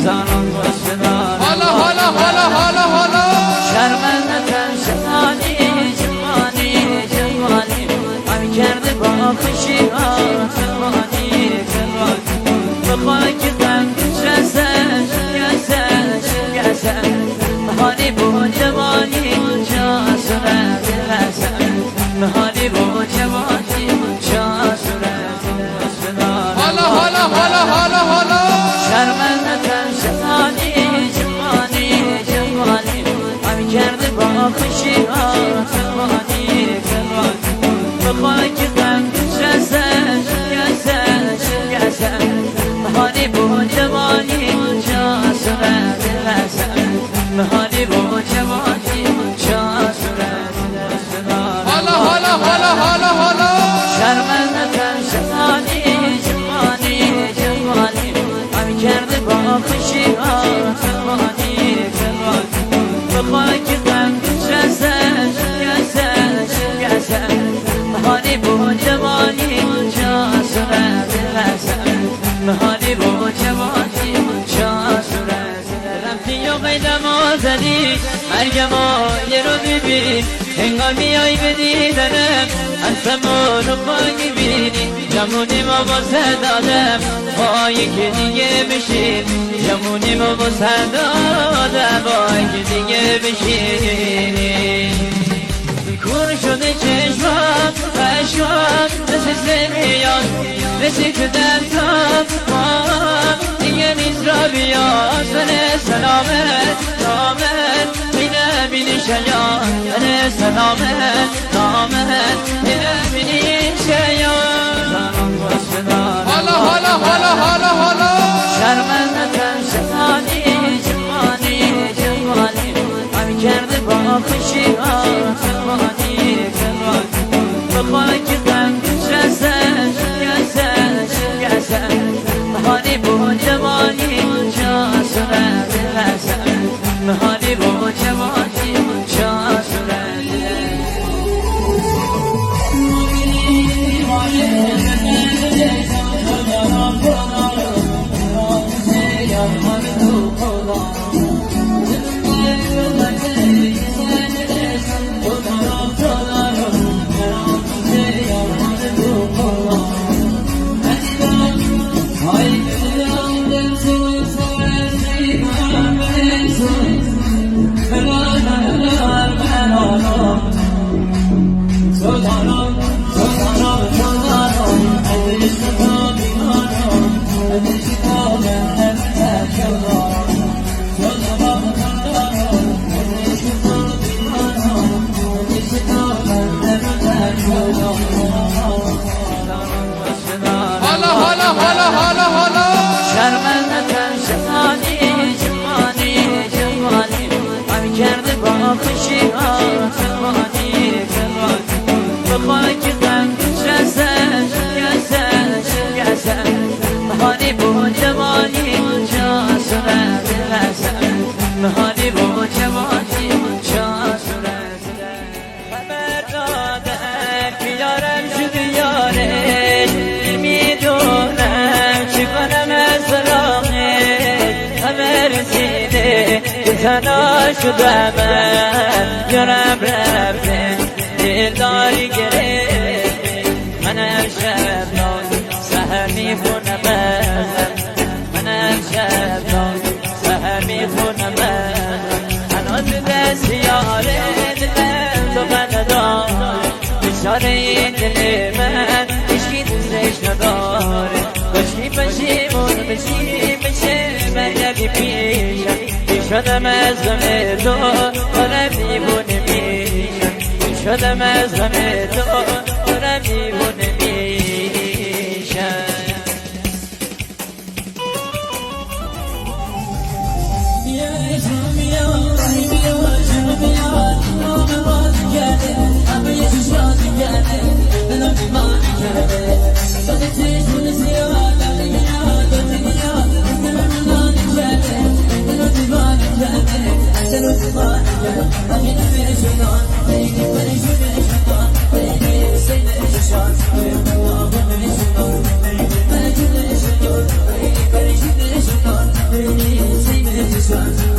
حالا حالا حالا حالا حالا شرمندتر جوانی جوانی جوانی هم کرده با خوشی ها جوانی جوانی به خاک غم جسد جسد جسد مهانی با جوانی جا صورت حسن مهانی با جوانی جا صورت حالا حالا حالا حالا حالا شرمندتر جوانی جوانی جوانی هم کرده با خوشی ها جوانی جوانی به خاک غم جسد جسد جسد مهانی با جوانی جا صورت حسن مهانی با جوانی جا صورت حالا حالا حالا حالا حالا شرمندتر جوانی جوانی جوانی هم کرده با خوشی ها جوانی جوانی به خاک غم جسد جسد جسد مهانی با جوانی جا صورت حسن مهانی با جوانی جا صورت رفتی و قیدم آزدی مرگم یه رو ببین هنگامی های به دیدنم انسمون رو پاکی بینی جمونی ما با سردادم با یکی دیگه بشین جمونی ما با سردادم با یکی دیگه بشین کور شده چشمم عشقم مثل سمیان مثل که دلتم دیگه نیست را بیا سنه سلامت رامت بینه بینی شیان سنه سلامت رامت بینه بینی شیان حالا حالا حالا حالا حالا شرمندتر جوانی جوانی جوانی هم کرده با خوشی ها جوانی جوانی به خاک غم جسد جسد جسد مهانی با جوانی جا صورت حسن مهانی با جوانی جا صورت حالا حالا حالا حالا حالا شرمندتر جوانی جوانی جوانی هم کرده با خوشی ها جوانی جوانی به خاک غم جسد جسد جسد مهانی با جوانی جا صورت حسن مهانی با جوانی جا صورت خبر دادن که یارم شد یاره میدونم چی کنم از راهت خبر رسیده که تنها شدم من یارم رفته دلداری گرفته من هر شب ناز سهر میخونم من هر شب ناز سهر میخونم هنوز دست یاره دلم تو بندار بشاره این دل من هیچکی دوستش نداره کاشکی پشیمون بشه برگردی پیشم شدم از غم تو دارم دیوونه میشم شدم از غم تو دارم دیوونه میشم Baby سازی